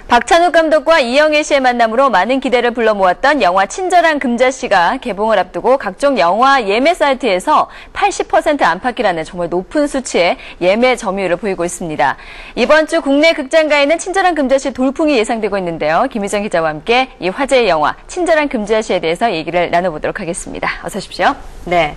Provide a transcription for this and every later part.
박찬욱 감독과 이영애 씨의 만남으로 많은 기대를 불러 모았던 영화 친절한 금자씨가 개봉을 앞두고 각종 영화 예매 사이트에서 80% 안팎이라는 정말 높은 수치의 예매 점유율을 보이고 있습니다. 이번 주 국내 극장가에는 친절한 금자씨 돌풍이 예상되고 있는데요. 김희정 기자와 함께 이 화제의 영화 친절한 금자씨에 대해서 얘기를 나눠보도록 하겠습니다. 어서 오십시오. 네.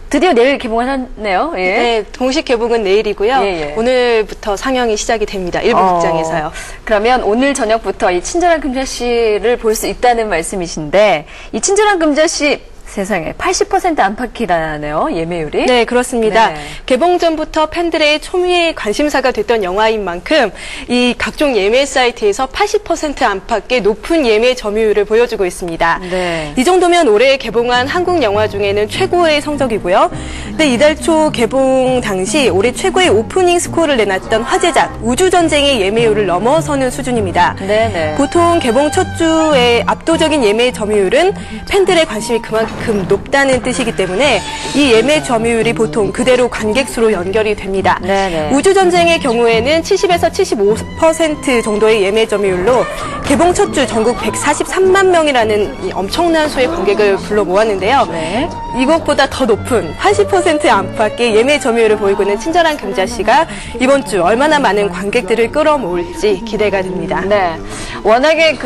드디어 내일 개봉을 하네요. 예. 네, 공식 개봉은 내일이고요. 오늘부터 상영이 시작이 됩니다. 일부 극장에서요. 그러면 오늘 저녁부터 이 친절한 금자씨를 볼 수 있다는 말씀이신데, 이 친절한 금자씨 세상에 80% 안팎이라네요, 예매율이. 네, 그렇습니다. 네. 개봉 전부터 팬들의 초미의 관심사가 됐던 영화인 만큼 이 각종 예매 사이트에서 80% 안팎의 높은 예매 점유율을 보여주고 있습니다. 네. 이 정도면 올해 개봉한 한국 영화 중에는 최고의 성적이고요. 근데 이달 초 개봉 당시 올해 최고의 오프닝 스코어를 내놨던 화제작 우주전쟁의 예매율을 넘어서는 수준입니다. 네네. 보통 개봉 첫 주의 압도적인 예매 점유율은 팬들의 관심이 그만큼 높다는 뜻이기 때문에 이 예매 점유율이 보통 그대로 관객 수로 연결이 됩니다. 네네. 우주전쟁의 경우에는 70에서 75% 정도의 예매 점유율로 개봉 첫 주 전국 143만 명이라는 이 엄청난 수의 관객을 불러 모았는데요. 네. 이것보다 더 높은 80% 안팎의 예매 점유율을 보이고 있는 친절한 금자씨가 이번 주 얼마나 많은 관객들을 끌어모을지 기대가 됩니다. 네. 워낙에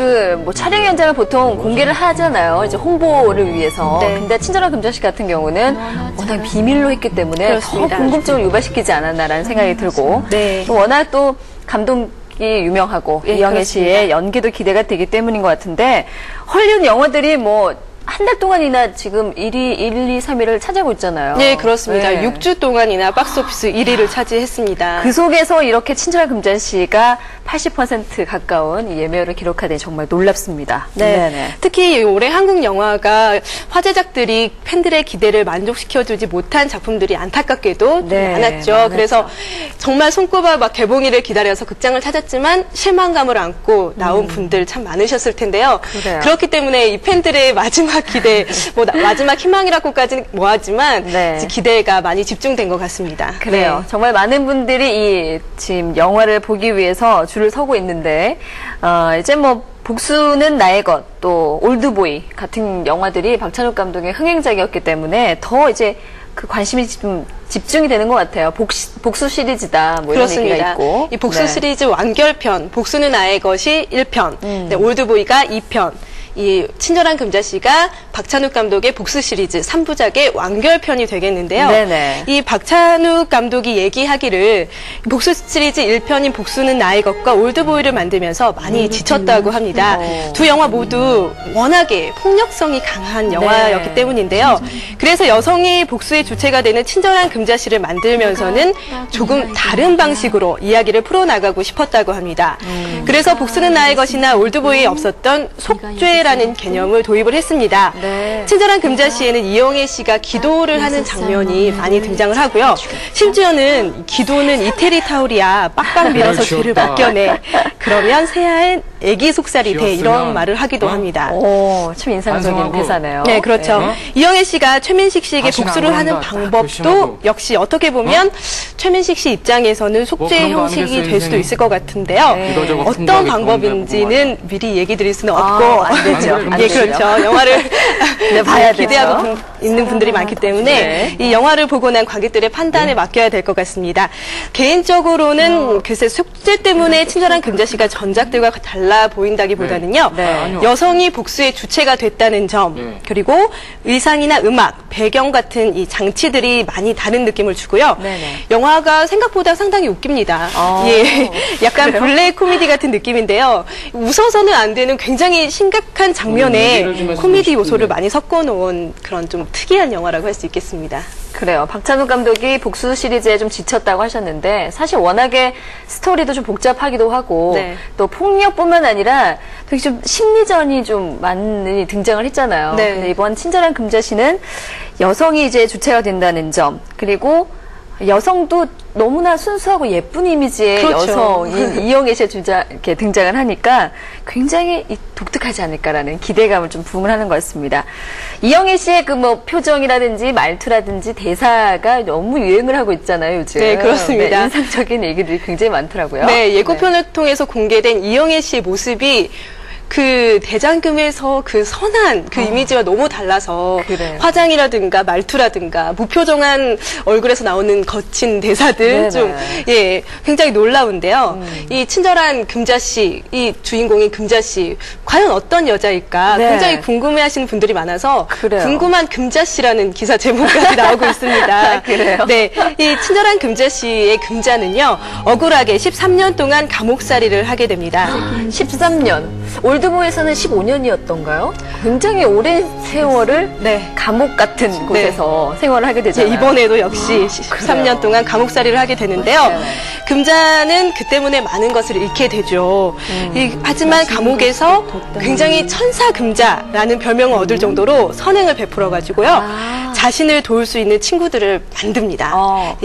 촬영 현장을 보통 공개를 하잖아요. 이제 홍보를 위해서. 네. 근데 친절한 금자씨 같은 경우는 워낙 비밀로 했기 때문에 그렇습니다. 더 궁금증을 유발시키지 않았나라는 생각이 들고. 네. 또 워낙 또 감독이 유명하고 예, 이영애 그렇습니다. 씨의 연기도 기대가 되기 때문인 것 같은데, 헐리우드 영화들이 한 달 동안이나 지금 1위, 1, 2, 3위를 차지하고 있잖아요. 네, 그렇습니다. 네. 6주 동안이나 박스오피스 1위를 차지했습니다. 그 속에서 이렇게 친절한 금자씨가 80% 가까운 예매율을 기록하다니 정말 놀랍습니다. 네. 네네. 특히 올해 한국 영화가 화제작들이 팬들의 기대를 만족시켜주지 못한 작품들이 안타깝게도 네, 많았죠. 그래서 정말 손꼽아 개봉일을 기다려서 극장을 찾았지만 실망감을 안고 나온 분들 참 많으셨을 텐데요. 그래요. 그렇기 때문에 이 팬들의 마지막 기대, 마지막 희망이라고까지는 뭐하지만 네. 기대가 많이 집중된 것 같습니다. 그래요. 네. 정말 많은 분들이 지금 영화를 보기 위해서 줄을 서고 있는데, 이제 복수는 나의 것, 또 올드보이 같은 영화들이 박찬욱 감독의 흥행작이었기 때문에 더 이제 그 관심이 좀 집중이 되는 것 같아요. 복수 시리즈다, 이런 그렇습니다. 얘기가 있고. 이 복수 네. 시리즈 완결편, 복수는 나의 것이 1편, 네, 올드보이가 2편, 이 친절한 금자씨가 박찬욱 감독의 복수 시리즈 3부작의 완결편이 되겠는데요. 네네. 이 박찬욱 감독이 얘기하기를 복수 시리즈 1편인 복수는 나의 것과 올드보이를 만들면서 많이 지쳤다고 합니다. 두 영화 모두 워낙에 폭력성이 강한 영화였기 때문인데요. 그래서 여성이 복수의 주체가 되는 친절한 금자씨를 만들면서는 조금 다른 방식으로 이야기를 풀어나가고 싶었다고 합니다. 그래서 복수는 나의 것이나 올드보이에 없었던 속죄 라는 개념을 도입을 했습니다. 네. 친절한 금자씨에는 이영애 씨가 기도를 하는 장면이 많이 등장을 하고요. 심지어는 기도는 이태리 타올이야. 빡빡 밀어서 죄를 벗겨내. 그러면 새하얀 애기 속살이 돼. 이런 말을 하기도 합니다. 오, 참 인상적인 반성하고. 대사네요. 네, 그렇죠. 네. 이영애 씨가 최민식 씨에게 다시는 복수를 안 하는 그런다. 방법도 조심하고. 역시 어떻게 보면 최민식 씨 입장에서는 속죄의 그런 거 형식이 아니겠어요, 될 수도 인생이. 있을 것 같은데요. 네. 이거저거 어떤 풍부하게 방법인지는 미리 얘기 드릴 수는 없고 안 되죠. 안 예, 되죠. 그렇죠. 영화를 네, 봐야 되죠. 기대하고 있는 분들이 많기 때문에 이 영화를 보고 난 관객들의 판단에 맡겨야 될 것 같습니다. 개인적으로는 글쎄 속죄 때문에 친절한 금자씨가 전작들과 달라 보인다기보다는요. 네. 여성이 복수의 주체가 됐다는 점, 그리고 의상이나 음악, 배경 같은 이 장치들이 많이 다른 느낌을 주고요. 네네. 영화가 생각보다 상당히 웃깁니다. 예, 약간 블랙 코미디 같은 느낌인데요. 웃어서는 안 되는 굉장히 심각한 장면에 얘기를 좀 했으면 코미디 요소를 싶은데. 많이 섞어놓은 그런 좀 특이한 영화라고 할 수 있겠습니다. 그래요. 박찬욱 감독이 복수 시리즈에 좀 지쳤다고 하셨는데, 사실 워낙에 스토리도 좀 복잡하기도 하고, 네. 또 폭력뿐만 아니라 되게 좀 심리전이 좀 많이 등장을 했잖아요. 네. 근데 이번 친절한 금자씨는 여성이 이제 주체가 된다는 점, 그리고 여성도 너무나 순수하고 예쁜 이미지의 그렇죠. 여성인 이영애 씨의 이렇게 등장을 하니까 굉장히 독특하지 않을까라는 기대감을 좀 부응하는 것 같습니다. 이영애 씨의 그 뭐 표정이라든지 말투라든지 대사가 너무 유행을 하고 있잖아요, 요즘. 네, 그렇습니다. 네, 인상적인 얘기들이 굉장히 많더라고요. 네, 예고편을 통해서 공개된 이영애 씨의 모습이 그 대장금에서 그 선한 그 이미지와 너무 달라서 그래요. 화장이라든가 말투라든가 무표정한 얼굴에서 나오는 거친 대사들 네네. 좀 굉장히 놀라운데요. 이 친절한 금자씨, 이 주인공인 금자씨 과연 어떤 여자일까 네. 굉장히 궁금해하시는 분들이 많아서 그래요. 궁금한 금자씨라는 기사 제목까지 나오고 있습니다. 그래요? 네, 이 친절한 금자씨의 금자는요 억울하게 13년 동안 감옥살이를 하게 됩니다. 13년. 올드보이에서는 15년이었던가요? 굉장히 오랜 세월을 네. 감옥 같은 곳에서 생활을 하게 이제 되잖아요. 이번에도 역시 13년 동안 감옥살이를 하게 되는데요. 네. 금자는 그 때문에 많은 것을 잃게 되죠. 하지만 감옥에서 굉장히 천사 금자라는 별명을 얻을 정도로 선행을 베풀어가지고요. 자신을 도울 수 있는 친구들을 만듭니다.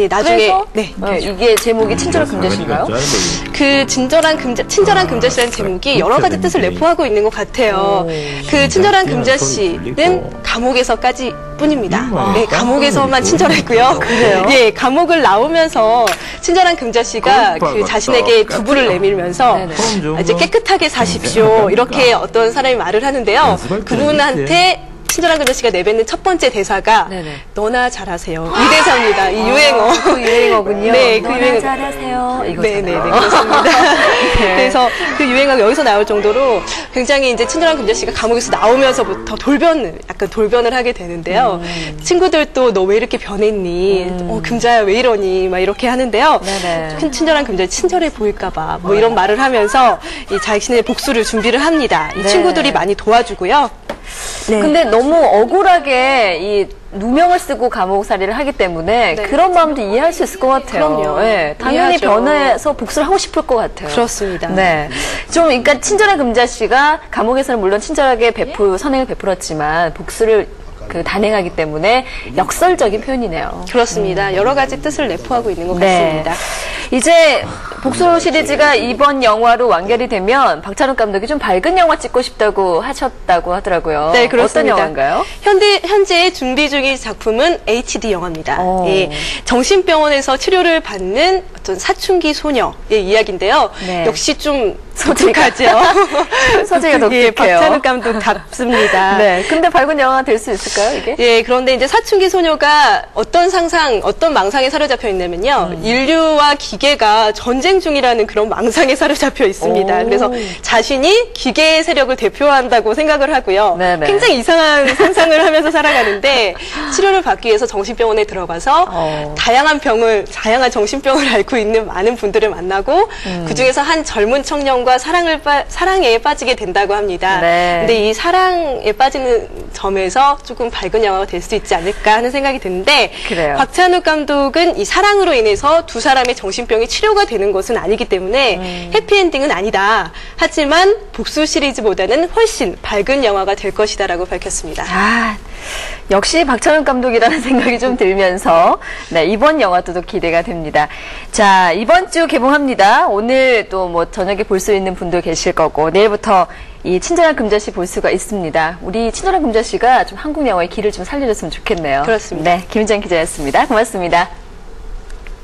나중에 그래서 네. 이게 제목이 친절한 금자씨인가요? 그 친절한 금자씨라는 제목이 여러 가지 뜻을 내포하고 있는 것 같아요. 그 친절한 금자씨는 감옥에서까지 뿐입니다. 네, 감옥에서만 친절했고요. 그래요? 예, 감옥을 나오면서 친절한 금자씨가 그 자신에게 두부를 내밀면서 이제 깨끗하게 사십시오. 이렇게 어떤 사람이 말을 하는데요. 그분한테 친절한 금자씨가 내뱉는 첫 번째 대사가 네네. 너나 잘하세요. 이 대사입니다. 이 유행어. 그 유행어군요. 네, 그 너나 유행어. 잘하세요. 이거잖아요. 네네네, 그렇습니다. 네. 그래서 그 유행어가 여기서 나올 정도로 굉장히 이제 친절한 금자씨가 감옥에서 나오면서부터 약간 돌변을 하게 되는데요. 친구들도 너 왜 이렇게 변했니? 금자야 왜 이러니? 막 이렇게 하는데요. 네네. 친절한 금자씨 친절해 보일까봐 뭐 이런 말을 하면서 이 자신의 복수를 준비를 합니다. 이 네. 친구들이 많이 도와주고요. 네. 근데 너무 억울하게 이 누명을 쓰고 감옥살이를 하기 때문에 네. 그런 마음도 이해할 수 있을 것 같아요. 그럼요. 네, 당연히 이해하죠. 변해서 복수를 하고 싶을 것 같아요. 그렇습니다. 네, 좀 그러니까 친절한 금자씨가 감옥에서는 물론 친절하게 선행을 베풀었지만 복수를 단행하기 때문에 역설적인 표현이네요. 그렇습니다. 여러 가지 뜻을 내포하고 있는 것 같습니다. 이제 복수 시리즈가 이번 영화로 완결이 되면 박찬욱 감독이 좀 밝은 영화 찍고 싶다고 하셨다고 하더라고요. 네, 그렇습니다. 어떤 영화인가요? 현재 준비 중인 작품은 HD 영화입니다. 오. 예, 정신병원에서 치료를 받는 어떤 사춘기 소녀의 이야기인데요. 네. 역시 좀 소재가. 독특하죠. 소재가 독특해요. 예, 박찬욱 감독답습니다. 네, 근데 밝은 영화가 될 수 있을까요, 이게? 예, 그런데 이제 사춘기 소녀가 어떤 망상에 사로잡혀 있냐면요. 인류와 기계가 전쟁 중이라는 그런 망상에 사로잡혀 있습니다. 오. 그래서 자신이 기계의 세력을 대표한다고 생각을 하고요. 네네. 굉장히 이상한 상상을 하면서 살아가는데 치료를 받기 위해서 정신병원에 들어가서 다양한 정신병을 앓고 있는 많은 분들을 만나고 그중에서 한 젊은 청년과 사랑에 빠지게 된다고 합니다. 네. 근데 이 사랑에 빠지는 점에서 조금 밝은 영화가 될 수 있지 않을까 하는 생각이 드는데 그래요. 박찬욱 감독은 이 사랑으로 인해서 두 사람의 정신병이 치료가 되는 것은 아니기 때문에 해피엔딩은 아니다. 하지만 복수 시리즈보다는 훨씬 밝은 영화가 될 것이다라고 밝혔습니다. 아, 역시 박찬욱 감독이라는 생각이 좀 들면서 네, 이번 영화도 또 기대가 됩니다. 자, 이번 주 개봉합니다. 오늘 또 뭐 저녁에 볼 수 있는 분도 계실 거고 내일부터 이 친절한 금자씨 볼 수가 있습니다. 우리 친절한 금자씨가 좀 한국 영화의 길을 좀 살려줬으면 좋겠네요. 그렇습니다. 네, 김은정 기자였습니다. 고맙습니다.